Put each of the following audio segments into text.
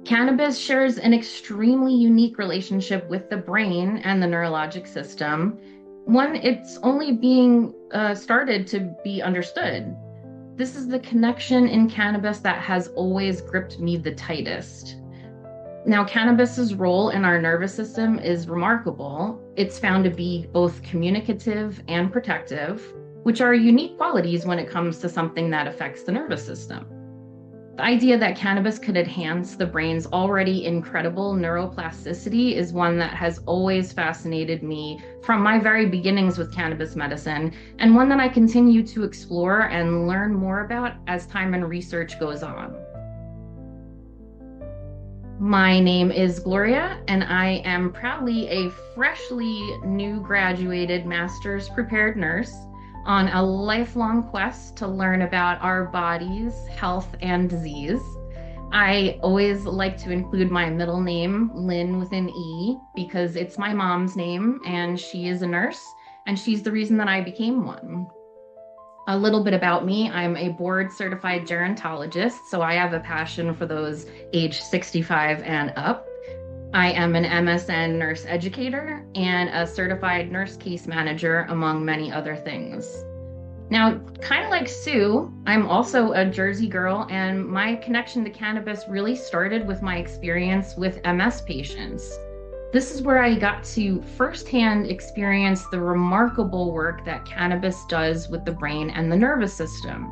Cannabis shares an extremely unique relationship with the brain and the neurologic system. One, it's only being started to be understood. This is the connection in cannabis that has always gripped me the tightest. Now, cannabis's role in our nervous system is remarkable. It's found to be both communicative and protective, which are unique qualities when it comes to something that affects the nervous system. The idea that cannabis could enhance the brain's already incredible neuroplasticity is one that has always fascinated me from my very beginnings with cannabis medicine, and one that I continue to explore and learn more about as time and research goes on. My name is Gloria, and I am proudly a freshly new graduated master's prepared nurse on a lifelong quest to learn about our bodies, health, and disease. I always like to include my middle name, Lynn, with an E, because it's my mom's name, and she is a nurse, and she's the reason that I became one. A little bit about me, I'm a board certified gerontologist, so I have a passion for those age 65 and up. I am an MSN nurse educator and a certified nurse case manager, among many other things. Now, kind of like Sue, I'm also a Jersey girl, and my connection to cannabis really started with my experience with MS patients. This is where I got to firsthand experience the remarkable work that cannabis does with the brain and the nervous system.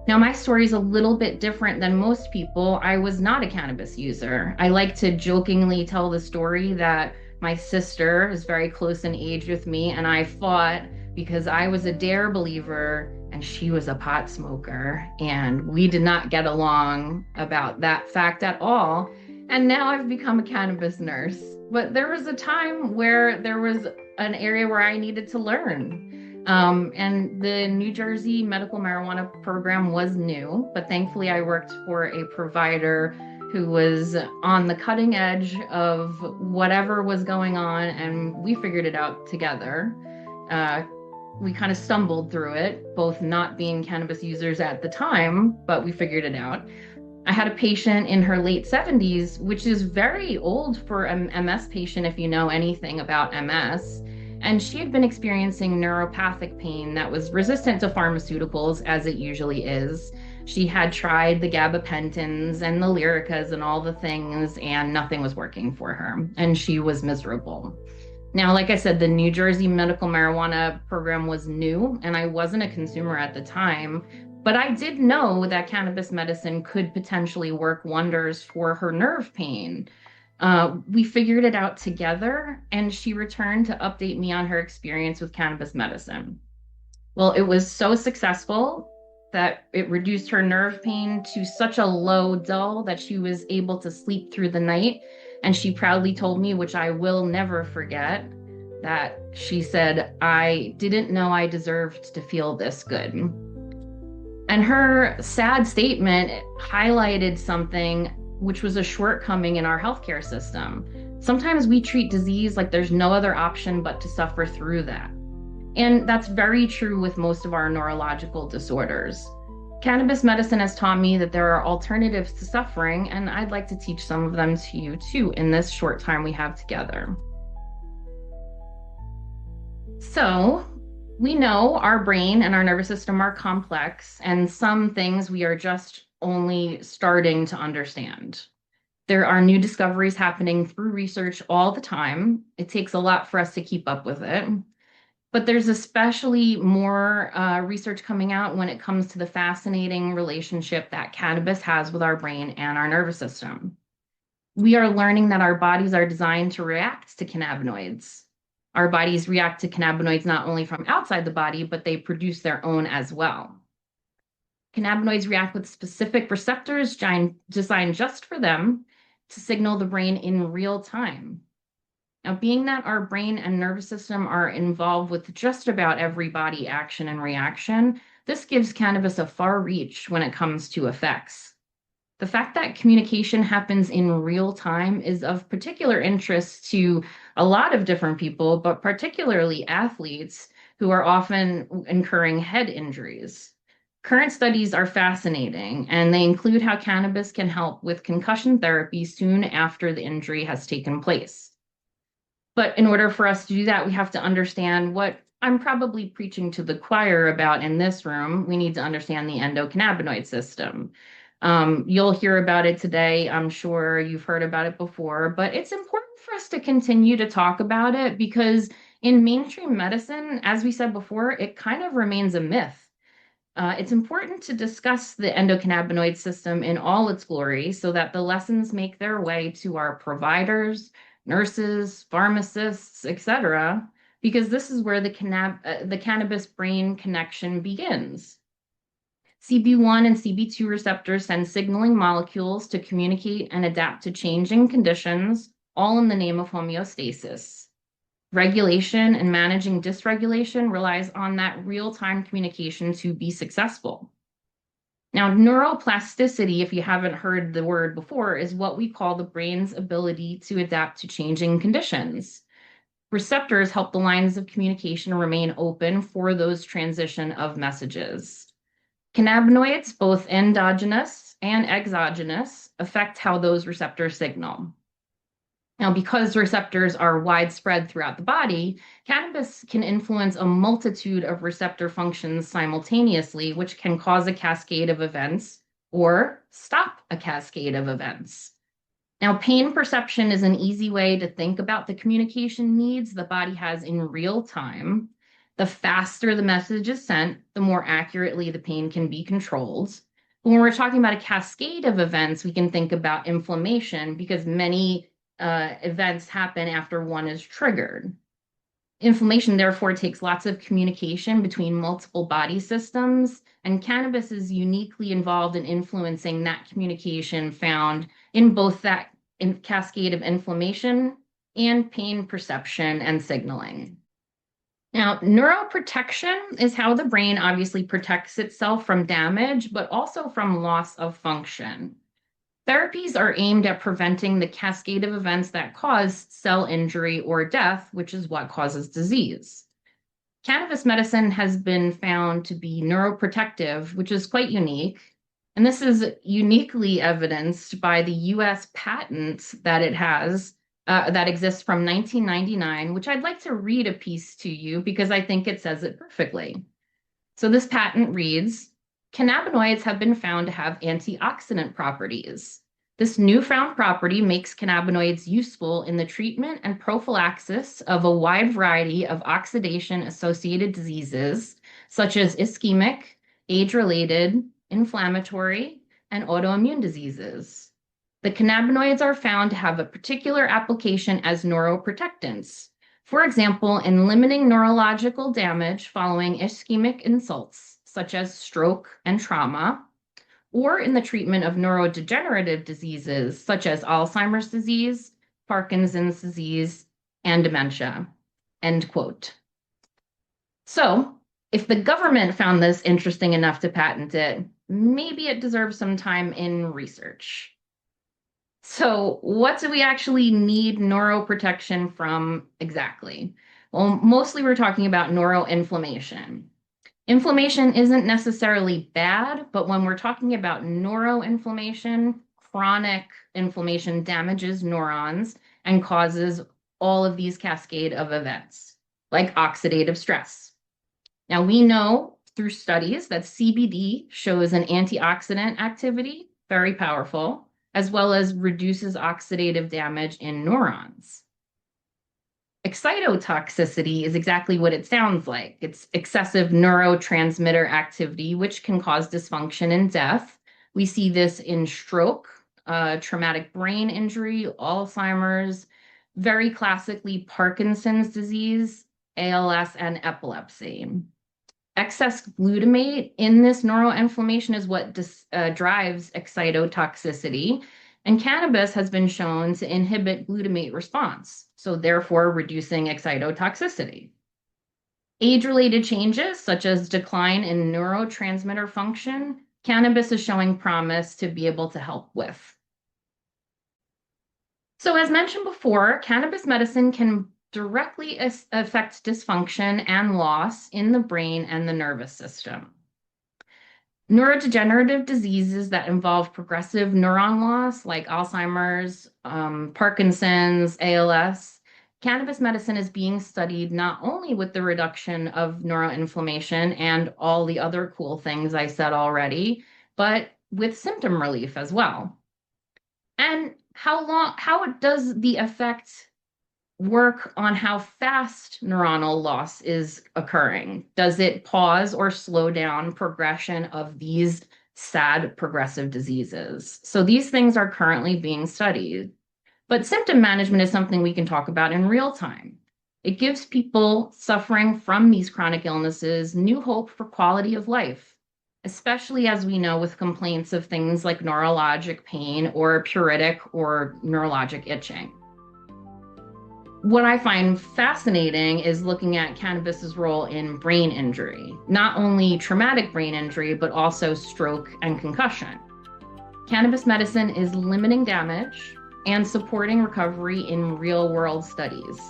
Now, my story is a little bit different than most people. I was not a cannabis user. I like to jokingly tell the story that my sister is very close in age with me, and I fought because I was a dare believer and she was a pot smoker, and we did not get along about that fact at all. And now I've become a cannabis nurse. But there was a time where there was an area where I needed to learn. And the New Jersey medical marijuana program was new, but thankfully I worked for a provider who was on the cutting edge of whatever was going on, and we figured it out together. We kind of stumbled through it, both not being cannabis users at the time, but we figured it out. I had a patient in her late 70s, which is very old for an MS patient if you know anything about MS. And she had been experiencing neuropathic pain that was resistant to pharmaceuticals, as it usually is. She had tried the gabapentins and the Lyricas and all the things, and nothing was working for her. And she was miserable. Now, like I said, the New Jersey medical marijuana program was new, and I wasn't a consumer at the time. But I did know that cannabis medicine could potentially work wonders for her nerve pain. We figured it out together, and she returned to update me on her experience with cannabis medicine. Well, it was so successful that it reduced her nerve pain to such a low dull that she was able to sleep through the night. And she proudly told me, which I will never forget, that she said, "I didn't know I deserved to feel this good." And her sad statement highlighted something which was a shortcoming in our healthcare system. Sometimes we treat disease like there's no other option but to suffer through that. And that's very true with most of our neurological disorders. Cannabis medicine has taught me that there are alternatives to suffering, and I'd like to teach some of them to you too in this short time we have together. So, we know our brain and our nervous system are complex, and some things we are just only starting to understand. There are new discoveries happening through research all the time. It takes a lot for us to keep up with it. But there's especially more research coming out when it comes to the fascinating relationship that cannabis has with our brain and our nervous system. We are learning that our bodies are designed to react to cannabinoids. Our bodies react to cannabinoids not only from outside the body, but they produce their own as well. Cannabinoids react with specific receptors designed just for them to signal the brain in real time. Now, being that our brain and nervous system are involved with just about every body action and reaction, this gives cannabis a far reach when it comes to effects. The fact that communication happens in real time is of particular interest to a lot of different people, but particularly athletes who are often incurring head injuries. Current studies are fascinating, and they include how cannabis can help with concussion therapy soon after the injury has taken place. But in order for us to do that, we have to understand what I'm probably preaching to the choir about in this room. We need to understand the endocannabinoid system. You'll hear about it today. I'm sure you've heard about it before, but it's important for us to continue to talk about it because in mainstream medicine, as we said before, it kind of remains a myth. It's important to discuss the endocannabinoid system in all its glory so that the lessons make their way to our providers, nurses, pharmacists, etc., because this is where the cannabis-brain connection begins. CB1 and CB2 receptors send signaling molecules to communicate and adapt to changing conditions, all in the name of homeostasis. Regulation and managing dysregulation relies on that real-time communication to be successful. Now, neuroplasticity, if you haven't heard the word before, is what we call the brain's ability to adapt to changing conditions. Receptors help the lines of communication remain open for those transition of messages. Cannabinoids, both endogenous and exogenous, affect how those receptors signal. Now, because receptors are widespread throughout the body, cannabis can influence a multitude of receptor functions simultaneously, which can cause a cascade of events or stop a cascade of events. Now, pain perception is an easy way to think about the communication needs the body has in real time. The faster the message is sent, the more accurately the pain can be controlled. When we're talking about a cascade of events, we can think about inflammation because many events happen after one is triggered. Inflammation, therefore, takes lots of communication between multiple body systems, and cannabis is uniquely involved in influencing that communication found in both that cascade of inflammation and pain perception and signaling. Now, neuroprotection is how the brain obviously protects itself from damage, but also from loss of function. Therapies are aimed at preventing the cascade of events that cause cell injury or death, which is what causes disease. Cannabis medicine has been found to be neuroprotective, which is quite unique. And this is uniquely evidenced by the US patent that it has that exists from 1999, which I'd like to read a piece to you because I think it says it perfectly. So this patent reads, cannabinoids have been found to have antioxidant properties. This newfound property makes cannabinoids useful in the treatment and prophylaxis of a wide variety of oxidation-associated diseases, such as ischemic, age-related, inflammatory, and autoimmune diseases. The cannabinoids are found to have a particular application as neuroprotectants, for example, in limiting neurological damage following ischemic insults, such as stroke and trauma, or in the treatment of neurodegenerative diseases, such as Alzheimer's disease, Parkinson's disease, and dementia, end quote. So, if the government found this interesting enough to patent it, maybe it deserves some time in research. So, what do we actually need neuroprotection from exactly? Well, mostly we're talking about neuroinflammation. Inflammation isn't necessarily bad, but when we're talking about neuroinflammation, chronic inflammation damages neurons and causes all of these cascade of events, like oxidative stress. Now, we know through studies that CBD shows an antioxidant activity, very powerful, as well as reduces oxidative damage in neurons. Excitotoxicity is exactly what it sounds like. It's excessive neurotransmitter activity, which can cause dysfunction and death. We see this in stroke, traumatic brain injury, Alzheimer's, very classically Parkinson's disease, ALS, and epilepsy. Excess glutamate in this neuroinflammation is what drives excitotoxicity, and cannabis has been shown to inhibit glutamate response, so therefore reducing excitotoxicity. Age-related changes, such as decline in neurotransmitter function, cannabis is showing promise to be able to help with. So as mentioned before, cannabis medicine can directly affect dysfunction and loss in the brain and the nervous system. Neurodegenerative diseases that involve progressive neuron loss, like Alzheimer's, Parkinson's, ALS. Cannabis medicine is being studied not only with the reduction of neuroinflammation and all the other cool things I said already, but with symptom relief as well. And how does the effect work on how fast neuronal loss is occurring? Does it pause or slow down progression of these sad progressive diseases? So these things are currently being studied. But symptom management is something we can talk about in real time. It gives people suffering from these chronic illnesses new hope for quality of life, especially as we know with complaints of things like neurologic pain or pruritic or neurologic itching. What I find fascinating is looking at cannabis's role in brain injury, not only traumatic brain injury, but also stroke and concussion. Cannabis medicine is limiting damage and supporting recovery in real-world studies.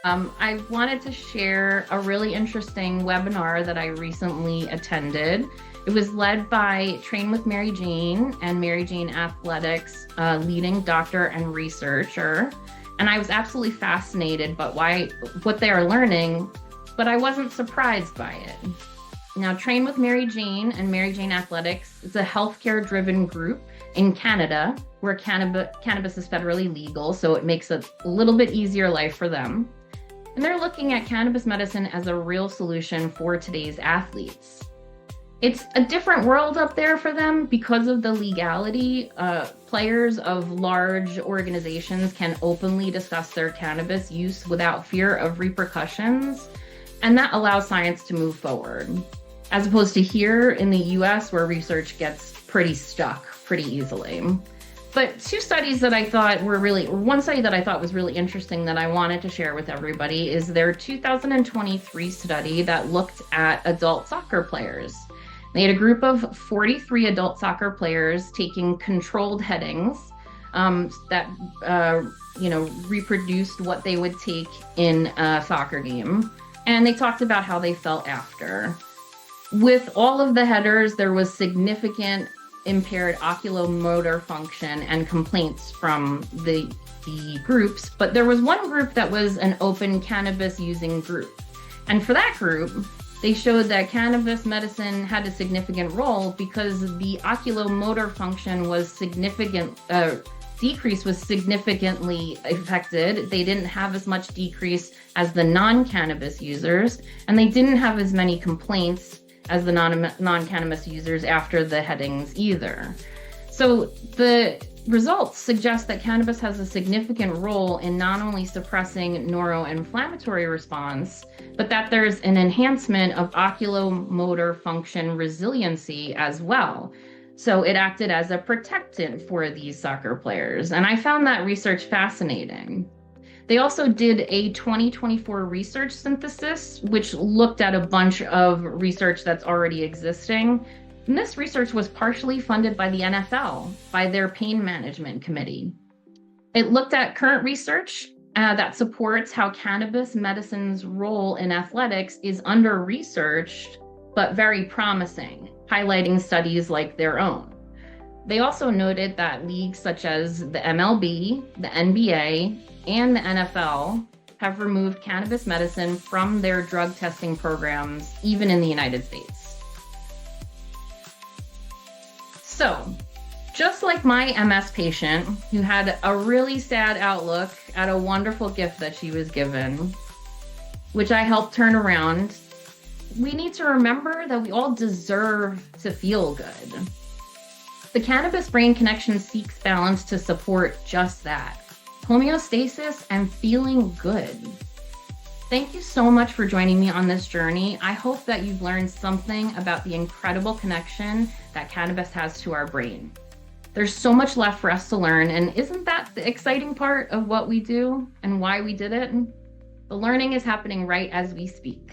I wanted to share a really interesting webinar that I recently attended. It was led by Train with Mary Jane and Mary Jane Athletics leading doctor and researcher. And I was absolutely fascinated by what they are learning, but I wasn't surprised by it. Now, Train with Mary Jane and Mary Jane Athletics is a healthcare-driven group in Canada where cannabis is federally legal, so it makes a little bit easier life for them. And they're looking at cannabis medicine as a real solution for today's athletes. It's a different world up there for them because of the legality. Players of large organizations can openly discuss their cannabis use without fear of repercussions, and that allows science to move forward. As opposed to here in the US, where research gets pretty stuck pretty easily. But one study that I thought was really interesting that I wanted to share with everybody is their 2023 study that looked at adult soccer players. They had a group of 43 adult soccer players taking controlled headings that reproduced what they would take in a soccer game. And they talked about how they felt after. With all of the headers, there was significant impaired oculomotor function and complaints from the groups, but there was one group that was an open cannabis using group. And for that group, they showed that cannabis medicine had a significant role because the oculomotor function was decrease was significantly affected. They didn't have as much decrease as the non-cannabis users, and they didn't have as many complaints as the non-cannabis users after the headings either. So the results suggest that cannabis has a significant role in not only suppressing neuroinflammatory response, but that there's an enhancement of oculomotor function resiliency as well. So it acted as a protectant for these soccer players. And I found that research fascinating. They also did a 2024 research synthesis, which looked at a bunch of research that's already existing. And this research was partially funded by the NFL, by their pain management committee. It looked at current research that supports how cannabis medicine's role in athletics is under-researched, but very promising, highlighting studies like their own. They also noted that leagues such as the MLB, the NBA, and the NFL have removed cannabis medicine from their drug testing programs, even in the United States. So, just like my MS patient who had a really sad outlook at a wonderful gift that she was given, which I helped turn around, we need to remember that we all deserve to feel good. The Cannabis-Brain connection seeks balance to support just that. Homeostasis and feeling good. Thank you so much for joining me on this journey. I hope that you've learned something about the incredible connection that cannabis has to our brain. There's so much left for us to learn, and isn't that the exciting part of what we do and why we did it? The learning is happening right as we speak.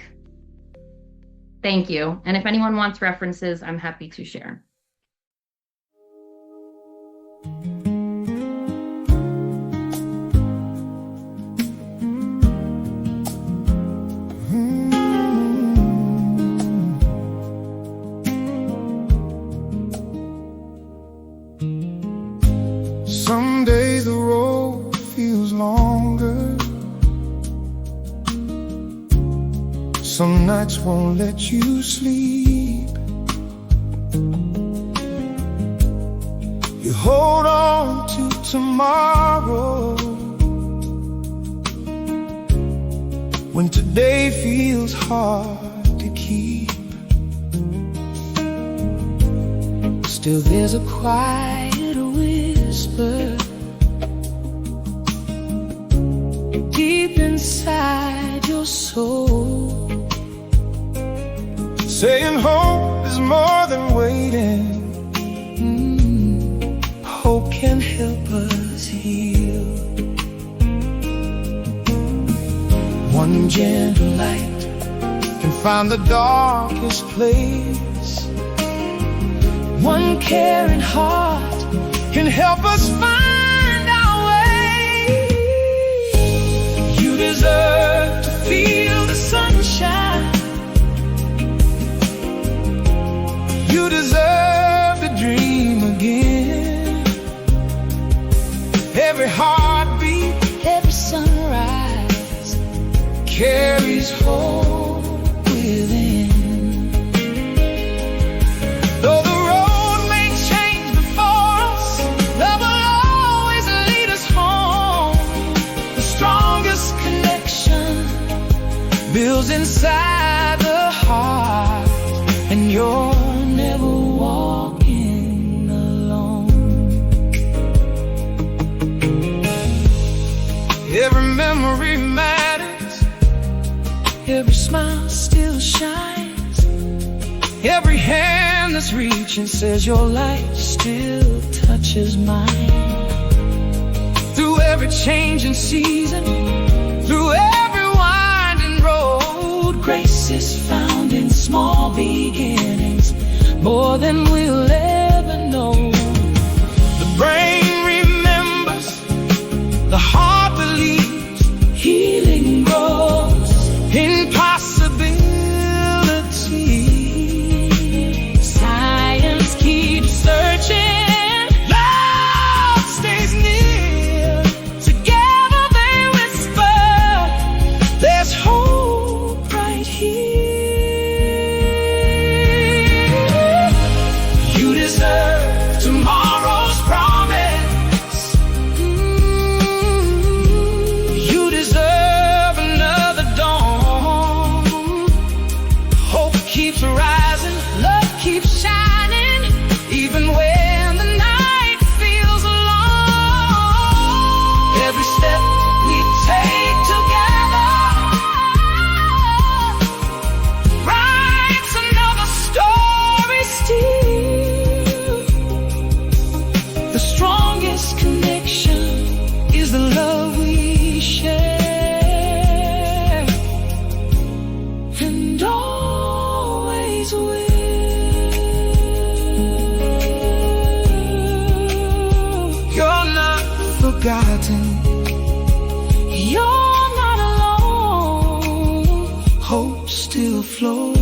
Thank you. And if anyone wants references, I'm happy to share. Some nights won't let you sleep. You hold on to tomorrow when today feels hard to keep. Still there's a quiet whisper deep inside your soul, saying hope is more than waiting. Hope can help us heal. One gentle light can find the darkest place. One caring heart can help us find our way. You deserve to feel the sunshine. You deserve to dream again. Every heartbeat, every sunrise carries hope within. Though the road may change before us, love will always lead us home. The strongest connection builds inside the heart, and you're never walking alone. Every memory matters, every smile still shines, every hand that's reaching says your light still touches mine. Through every changing season, through every winding road, grace is found in small beginnings, more than we'll ever know. The brain remembers, the heart believes, healing grows in possibility. Science keeps searching, love stays near. Together they whisper, there's hope right here. You deserve tomorrow's promise. You deserve another dawn. Hope keeps rising, love keeps shining, even when the night feels long. Every step we take together writes another story still. The strongest connection is the love we share, and always will. You're not forgotten, you're not alone. Hope still flows.